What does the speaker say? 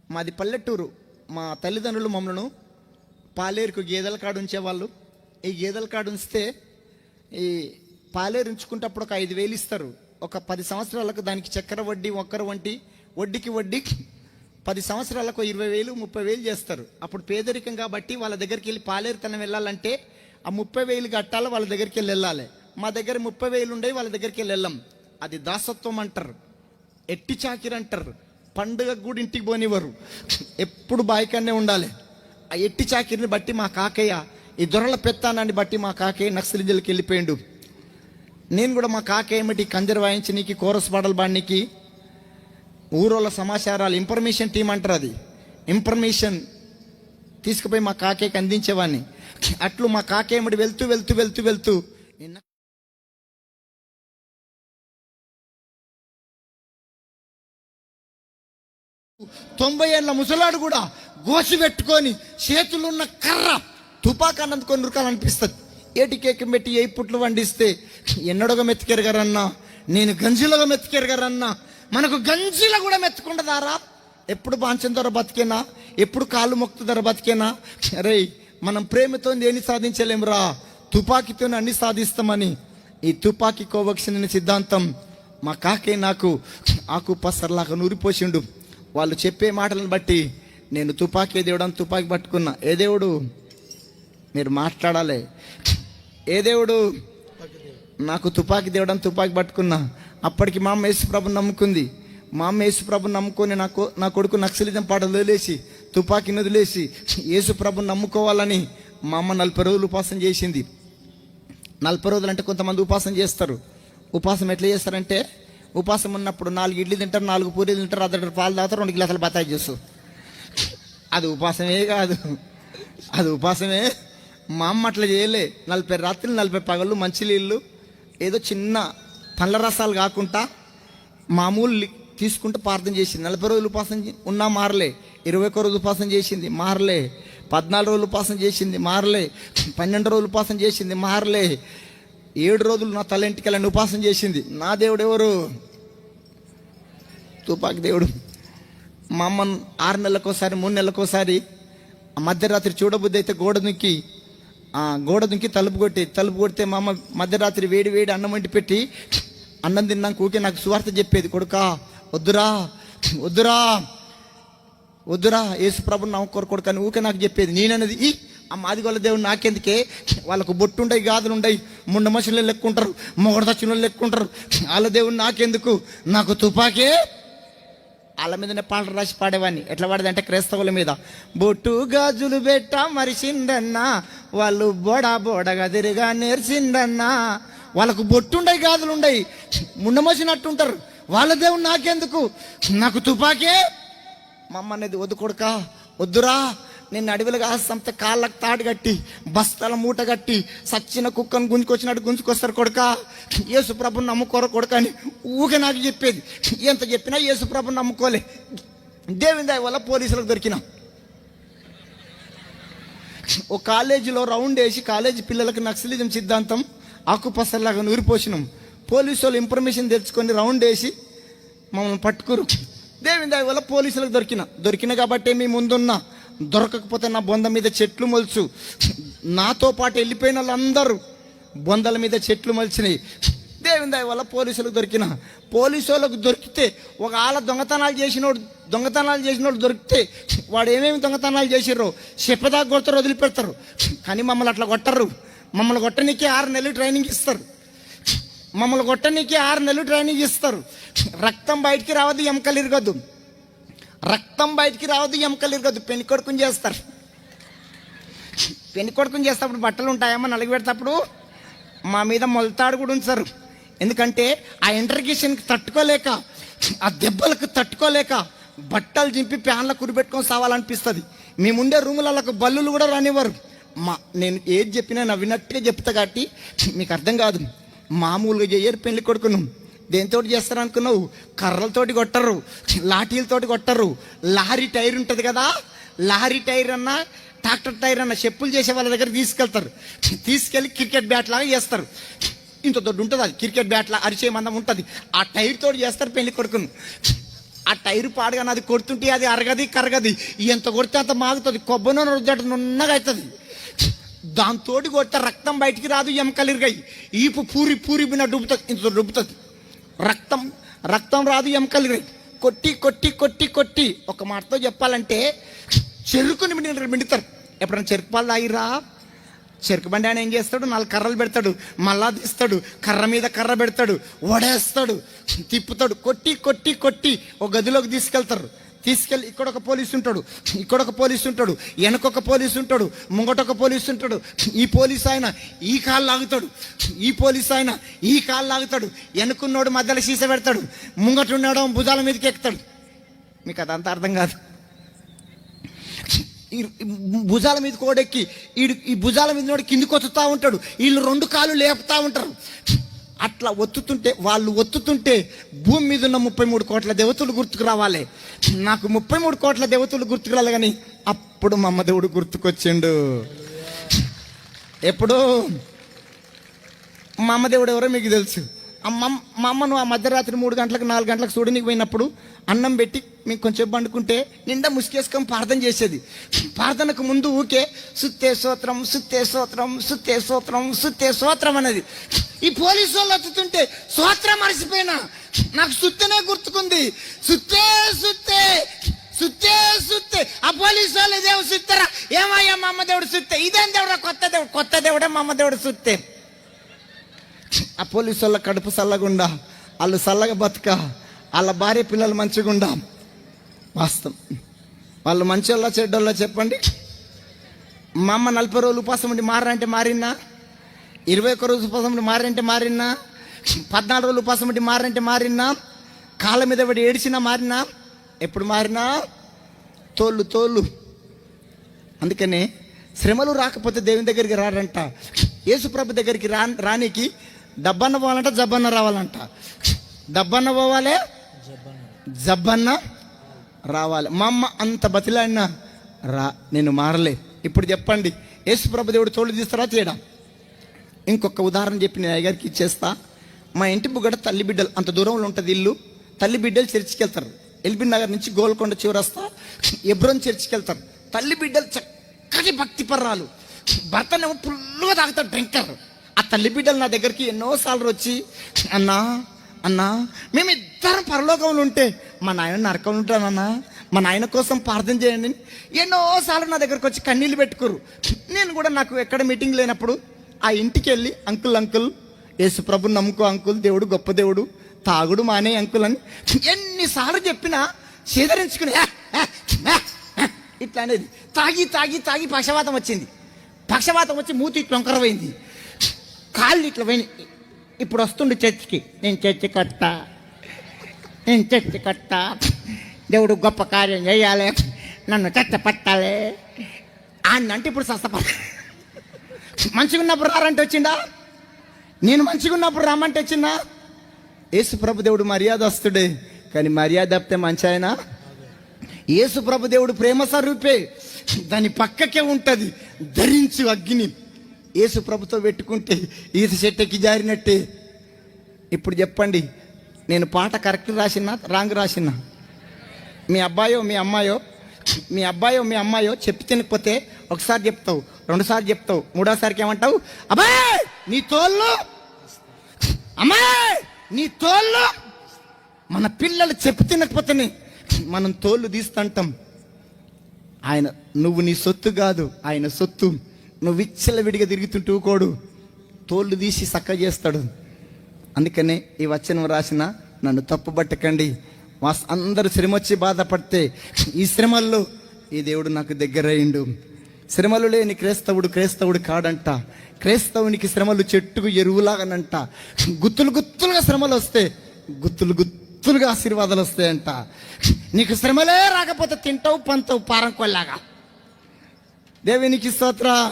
మాది పల్లెటూరు. మా తల్లిదండ్రులు మమ్మల్ని పాలేరుకు గేదెల కాడు ఉంచేవాళ్ళు. ఈ గేదెల కాడు ఉంచితే ఈ పాలేరు ఉంచుకుంటప్పుడు ఒక 5,000 ఇస్తారు. ఒక 10 సంవత్సరాలకు దానికి చక్కెర వడ్డీ, ఒక్కర వంటి వడ్డీకి 10 సంవత్సరాలకు 20,000 30,000 చేస్తారు. అప్పుడు పేదరికం కాబట్టి వాళ్ళ దగ్గరికి వెళ్ళి పాలేరుతనం వెళ్ళాలంటే ఆ 30,000 కట్టాలి, వాళ్ళ దగ్గరికి వెళ్ళాలి. మా దగ్గర 30,000 ఉండేవి, వాళ్ళ దగ్గరికి వెళ్ళాం. అది దాసత్వం అంటారు, ఎట్టి చాకిరి అంటారు. పండుగ కూడా ఇంటికి పోనివ్వరు, ఎప్పుడు బాయికన్నే ఉండాలి. ఆ ఎట్టి చాకిరిని బట్టి మా కాకయ్య, ఈ దొరల పెత్తానాన్ని బట్టి మా కాకయ్య నక్సలింజలకి వెళ్ళిపోయిండు. నేను కూడా మా కాకయ్య ఏమిటి కంజర వాయించనీకి, కోరస్ పాటలు పాడనీకి, ఊరోళ్ళ సమాచారాలు ఇన్ఫర్మేషన్ టీం అంటారు, అది ఇన్ఫర్మేషన్ తీసుకుపోయి మా కాకయ్యకి అందించేవాడిని. అట్లు మా కాకయ్య ఏమిటి వెళ్తూ వెళ్తూ వెళ్తూ వెళ్తూ నిన్న 90 ఏళ్ళ ముసలాడు కూడా గోసి పెట్టుకొని చేతులున్న కర్ర తుపాకాన్ని అందుకొని నురకాలనిపిస్తుంది. ఏటికేకం పెట్టి ఏ పుట్లు వండిస్తే ఎన్నడోగా మెత్తికెరగారన్నా, నేను గంజిలోగా మెత్తికెరగారన్నా, మనకు గంజిలో కూడా మెత్తుకుండదారా? ఎప్పుడు బాంచం ధర బతికేనా, ఎప్పుడు కాళ్ళు మొక్కు ధర బతికేనా? రే, మనం ప్రేమతో దేన్ని సాధించలేమురా, తుపాకీతో అన్ని సాధిస్తామని ఈ తుపాకీ కోవక్షన్ సిద్ధాంతం మా కాకే నాకు ఆకు పసర్లాగా నూరిపోసిండు. వాళ్ళు చెప్పే మాటలను బట్టి నేను తుపాకీ దేవుడు అని తుపాకీ పట్టుకున్నా. ఏ దేవుడు? మీరు మాట్లాడాలి. ఏ దేవుడు? నాకు తుపాకీ దేవుడు అని తుపాకీ పట్టుకున్నా. అప్పటికి మా అమ్మ యేసుప్రభుని నమ్ముకుంది. మా అమ్మ యేసుప్రభుని నమ్ముకొని నా కొడుకు నక్సలిజం పాటలు వదిలేసి, తుపాకీని వదిలేసి యేసుప్రభుని నమ్ముకోవాలని మా అమ్మ 40 రోజులు ఉపాసం చేసింది. 40 రోజులు అంటే కొంతమంది ఉపాసం చేస్తారు. ఉపాసం ఎట్లా చేస్తారంటే, ఉపాసం ఉన్నప్పుడు 4 ఇడ్లీ తింటారు, 4 పూరీలు తింటారు, అర్ధ పాలు తాగుతారు, 2 గ్లాసులు బతాయి చేస్తారు. అది ఉపాసమే కాదు, అది ఉపాసమే. మా అమ్మ అట్లా చేయలే. 40 రాత్రులు 40 పగళ్ళు మంచినీళ్ళు, ఏదో చిన్న పండ్ల రసాలు కాకుండా మామూలు తీసుకుంటూ ప్రార్థన చేసింది. 40 రోజులు ఉపాసం ఉన్నా మారలే. 21 రోజులు ఉపాసం చేసింది, మారలే. 14 రోజులు ఉపాసం చేసింది, మారలే. 12 రోజులు ఉపాసం చేసింది, మారలే. 7 రోజులు నా తల ఇంటికెళ్ళని ఉపాసం చేసింది. నా దేవుడు ఎవరు? తుపాకీ దేవుడు. మా అమ్మ 6 నెలలకోసారి 3 నెలలకోసారి మధ్యరాత్రి చూడబుద్ధి అయితే గోడ దుంకి తలుపు కొడితే మా అమ్మ మధ్యరాత్రి వేడి వేడి అన్నం వండి పెట్టి, అన్నం తిన్నాక ఊకే నాకు సువార్త చెప్పేది. కొడుకా, వద్దురా వద్దురా వద్దురా, యేసుప్రభుని నమ్ముకోరు కొడుకు అని ఊకే నాకు చెప్పేది. నేనన్నది, ఈ అమ్మ ఆదిగోళ్ళ దేవుడు నాకెందుకే, వాళ్ళకు బొట్టు ఉండయి, గాజులు ఉండయి, ముండ మనుషులు లెక్కుంటారు, మొగడ దచ్చులు లెక్కుంటారు, వాళ్ళ దేవుడు నాకెందుకు, నాకు తుపాకే. వాళ్ళ మీదనే పాటలు రాసి పాడేవాడిని. ఎట్లా పాడేది అంటే, క్రైస్తవుల మీద బొట్టు గాజులు పెట్ట మరిసిందన్నా, వాళ్ళు బోడగా తిరిగా నేర్చిందన్నా, వాళ్ళకు బొట్టుండయి, గాజులు ఉండయి, ముండ మసినట్టుంటారు, వాళ్ళ దేవుడు నాకెందుకు, నాకు తుపాకే. మా అమ్మ అనేది, వద్దు కొడుక వద్దురా, నిన్ను అడవిలో కాస్తంతే కాళ్ళకు తాడు కట్టి, బస్తాల మూట కట్టి, సచ్చిన కుక్కను గుంజుకొచ్చినట్టు గుంజుకొస్తారు కొడుక, యేసుప్రభుని నమ్ముకోరు కొడుక అని ఊకే నాకు చెప్పేది. ఎంత చెప్పినా యేసుప్రభుని నమ్ముకోలే. దేవుని దయ వల్ల పోలీసులకు దొరికినా. ఓ కాలేజీలో రౌండ్ వేసి కాలేజీ పిల్లలకు నక్సలిజం సిద్ధాంతం ఆకుపసలాగా నూరిపోసినాం. పోలీసు వాళ్ళు ఇన్ఫర్మేషన్ తెలుసుకొని రౌండ్ వేసి మమ్మల్ని పట్టుకురు. దేవుని దయ వల్ల పోలీసులకు దొరికిన కాబట్టి మీ ముందున్నా. దొరకకపోతే నా బొంద మీద చెట్లు మొలుచు. నాతో పాటు వెళ్ళిపోయిన వాళ్ళందరూ బొందల మీద చెట్లు మొలిచినాయి. దేవుని దయ వల్ల పోలీసులకు పోలీసు వాళ్ళకు దొరికితే, ఒక ఆల దొంగతనాలు చేసినోడు దొరికితే, వాడు ఏమేమి దొంగతనాలు చేసిర్రో చెప్పదాకా కొడతారు, వదిలిపెడతారు. కానీ మమ్మల్ని అట్లా కొట్టరు. మమ్మల్ని కొట్టనీకి 6 నెలలు ట్రైనింగ్ ఇస్తారు. రక్తం బయటికి రావద్దు, ఎముకలు ఇరగద్దు. పెళ్లి కొడుకుని చేస్తారు. చేసేటప్పుడు బట్టలు ఉంటాయమ్మా, నలిగి పెడతాప్పుడు మా మీద మొలతాడు కూడా ఉంచారు. ఎందుకంటే ఆ ఇంటర్గేషన్కి తట్టుకోలేక, ఆ దెబ్బలకు తట్టుకోలేక బట్టలు చింపి ప్యాన్ల కురిపెట్టుకొని సావాలనిపిస్తుంది. మేముండే రూములకు బల్లులు కూడా రానివ్వరు. నేను ఏది చెప్పినా నవ్వినట్టుగా చెప్తా కాబట్టి మీకు అర్థం కాదు. మామూలుగా చేయరు పెళ్లి కొడుకును. దేంతో చేస్తారు అనుకున్నావు? కర్రలతోటి కొట్టరు, లాఠీలతోటి కొట్టరు. లారీ టైర్ ఉంటుంది కదా, లారీ టైర్ అన్నా ట్రాక్టర్ టైర్ అన్న చెప్పులు చేసే వాళ్ళ దగ్గర తీసుకెళ్ళి క్రికెట్ బ్యాట్ లాగా చేస్తారు. ఇంత దొడ్డు ఉంటుంది, అది క్రికెట్ బ్యాట్ లా అరిచే మందం ఉంటుంది. ఆ టైర్ తోటి చేస్తారు పెళ్లి కొడుకును. ఆ టైరు పాడుగా అది కొడుతుంటే అది అరగది కరగది, ఎంత కొడితే అంత మాగుతుంది, కొబ్బరి నూనె రుద్దట నున్నగా అవుతుంది. దాంతో కొడితే రక్తం బయటికి రాదు, ఎముకలు ఇరిగాయి, ఈపు పూరి పూరి బిన్న డుబ్బుతుంది, ఇంత డుబ్బుతుంది, రక్తం రాదు, ఎముకలు ఇరిగాయి. కొట్టి కొట్టి కొట్టి కొట్టి ఒక మాటతో చెప్పాలంటే చెరుకుని మిండుతారు. ఎప్పుడైనా చెరుకు పాలు తాగిరా? చెరుకు బండి ఆయన ఏం చేస్తాడు, 4 కర్రలు పెడతాడు, మళ్ళా తీస్తాడు, కర్ర మీద కర్ర పెడతాడు, వడేస్తాడు, తిప్పుతాడు, కొట్టి కొట్టి కొట్టి ఒక గదిలోకి తీసుకెళ్ళి ఇక్కడ ఒక పోలీసు ఉంటాడు, ఇక్కడ ఒక పోలీసు ఉంటాడు, వెనకొక పోలీసు ఉంటాడు, ముంగటొక పోలీసు ఉంటాడు. ఈ పోలీసు ఆయన ఈ కాళ్ళు లాగుతాడు, ఈ పోలీసు ఆయన ఈ కాళ్ళు లాగుతాడు, వెనుకున్నోడు మధ్యలో సీస పెడతాడు, ముంగట ఉన్నాడు భుజాల మీదకి ఎక్కుతాడు. మీకు అదంతా అర్థం కాదు. ఈ భుజాల మీద కోడెక్కి ఈ భుజాల మీద నోడు కిందికి ఒత్తుతూ ఉంటాడు, వీళ్ళు 2 కాళ్ళు లేపుతూ ఉంటారు. అట్లా వాళ్ళు ఒత్తుతుంటే భూమి మీద ఉన్న 33 కోట్ల దేవతలు గుర్తుకు రావాలి. నాకు 33 కోట్ల దేవతలు గుర్తుకు రాలి, కానీ అప్పుడు మా అమ్మ దేవుడు గుర్తుకొచ్చిండు. ఎప్పుడు మా అమ్మ దేవుడు ఎవరో మీకు తెలుసు. మా అమ్మను ఆ మధ్యరాత్రి 3 గంటలకు 4 గంటలకు చూడనికి పోయినప్పుడు అన్నం పెట్టి మీకు కొంచెం పండుకుంటే నిండా ముసుకేసుకొని ప్రార్థన చేసేది. ప్రార్థనకు ముందు ఊకే సుత్తే స్తోత్రం సుత్తే స్తోత్రం సుత్తే స్తోత్రం సుత్తే స్తోత్రం అనేది. ఈ పోలీసు వాళ్ళు ఎత్తుతుంటే స్తోత్రం మర్చిపోయినా, నాకు సుత్తనే గుర్తుకుంది. సుత్తే సుత్తే సుత్తే సుత్తే. ఆ పోలీసు వాళ్ళు ఇదేమో సుత్తరా, ఏమయ్యా మా అమ్మ దేవుడు సుత్తే, ఇదేం దేవుడా కొత్త దేవుడే మా అమ్మ దేవుడు సుత్తే. ఆ పోలీసు వాళ్ళ కడుపు చల్లగుండా, వాళ్ళు చల్లగా బతుక, వాళ్ళ భార్య పిల్లలు మంచిగుండా. వాస్తవం, వాళ్ళు మంచోళ్ళ చెడ్డోళ్ళ చెప్పండి. మా అమ్మ 40 రోజులు ఉపాసం ఉండి మారంటే మారినా, 21 రోజులు ఉపాసం ఉండి మారంటే మారినా, 14 రోజులు ఉపాసం ఉండి మారంటే మారినా, కాళ్ళ మీద పడి ఏడిచినా మారినా. ఎప్పుడు మారినా తోళ్ళు. అందుకనే శ్రమలు రాకపోతే దేవుని దగ్గరికి రారంట. యేసుప్రభు దగ్గరికి రానికి డబ్బన్న పోవాలంట, జబ్బన్న రావాలంట. డబ్బన్న పోవాలి, జబ్బన్న రావాలి. మా అమ్మ అంత బతిలాడినా నేను మారలే. ఇప్పుడు చెప్పండి, యేసుప్రభు దేవుడు తోళ్ళు తీస్తారా చేయడా? ఇంకొక ఉదాహరణ చెప్పి నేను అయ్యగారికి ఇచ్చేస్తా. మా ఇంటి బుగ్గడ తల్లి బిడ్డలు, అంత దూరంలో ఉంటుంది ఇల్లు. తల్లి బిడ్డలు చర్చికి వెళ్తారు. ఎల్బీ నగర్ నుంచి గోల్కొండ చివరస్తా ఎబ్రోన్ చర్చికి వెళ్తారు. తల్లి బిడ్డలు చక్కటి భక్తి పర్రాలు, భర్తనేమో ఫుల్లుగా తాగుతారు, డ్రింకర్. ఆ తల్లి బిడ్డలు నా దగ్గరికి ఎన్నోసార్లు వచ్చి, అన్నా మేమిద్దరం పరలోకంలో ఉంటే మా నాయన నరకంలో ఉంటానన్నా, మా నాయన కోసం ప్రార్థన చేయండి. ఎన్నోసార్లు నా దగ్గరకు వచ్చి కన్నీళ్ళు పెట్టుకోరు. నేను కూడా నాకు ఎక్కడ మీటింగ్ లేనప్పుడు ఆ ఇంటికి వెళ్ళి అంకుల్ యేసు ప్రభుని నమ్ముకో అంకుల్, దేవుడు గొప్ప దేవుడు, తాగుడు మానే అంకుల్ అని ఎన్నిసార్లు చెప్పినా సేదరించుకుని ఇట్లా అనేది. తాగి పక్షవాతం వచ్చింది. పక్షవాతం వచ్చి మూతి ఇట్లా వంకరపోయింది, కాళ్ళు ఇట్లా పోయినాయి. ఇప్పుడు వస్తుండే చర్చికి, నేను చర్చి కట్ట, దేవుడు గొప్ప కార్యం చేయాలి, నన్ను చర్చ పట్టాలి అంటే ఇప్పుడు సస్తపడ. మంచిగా ఉన్నప్పుడు రారంటే వచ్చిందా? నేను మంచిగా ఉన్నప్పుడు రమ్మంటే వచ్చిందా? యేసు ప్రభు దేవుడు మర్యాదస్తుడే, కానీ మర్యాద తప్పితే మంచి ఆయన. యేసు ప్రభు దేవుడు ప్రేమ స్వరూపే, దాని పక్కకే ఉంటుంది ధరించు అగ్ని. యేసు ప్రభుతో పెట్టుకుంటే ఈత చెట్టుకి జారినట్టే. ఇప్పుడు చెప్పండి, నేను పాట కరెక్ట్ రాసినా రాంగ్ రాసినా? మీ అబ్బాయో మీ అమ్మాయో చెప్పి తినకపోతే ఒకసారి చెప్తావు, 2 సార్లు చెప్తావు, 3వ సారికి ఏమంటావు? అబ్బాయ్ నీ తోళ్ళు, అమ్మాయి నీ తోళ్ళు. మన పిల్లలు చెప్పి తినకపోతేనే మనం తోళ్ళు తీస్తుంటాం. ఆయన నువ్వు నీ సొత్తు కాదు, ఆయన సొత్తు. నువ్వు విచ్చల విడిగా తిరుగుతుంటూ కోడు తోళ్ళు తీసి సక్క చేస్తాడు. అందుకనే ఈ వచనం రాసిన, నన్ను తప్పుబట్టకండి. అందరూ శ్రమ వచ్చి బాధపడితే ఈ శ్రమల్లో ఈ దేవుడు నాకు దగ్గర అయిండు. శ్రమలు లేని క్రైస్తవుడు కాడంట. క్రైస్తవునికి శ్రమలు చెట్టుకు ఎరువులాగానంట. గుత్తులుగా శ్రమలు వస్తే గుత్తులుగా ఆశీర్వాదాలు వస్తాయంట. నీకు శ్రమలే రాకపోతే తింటావు పంతావు పారంకొల్లాగా. దేవునికి స్తోత్రం.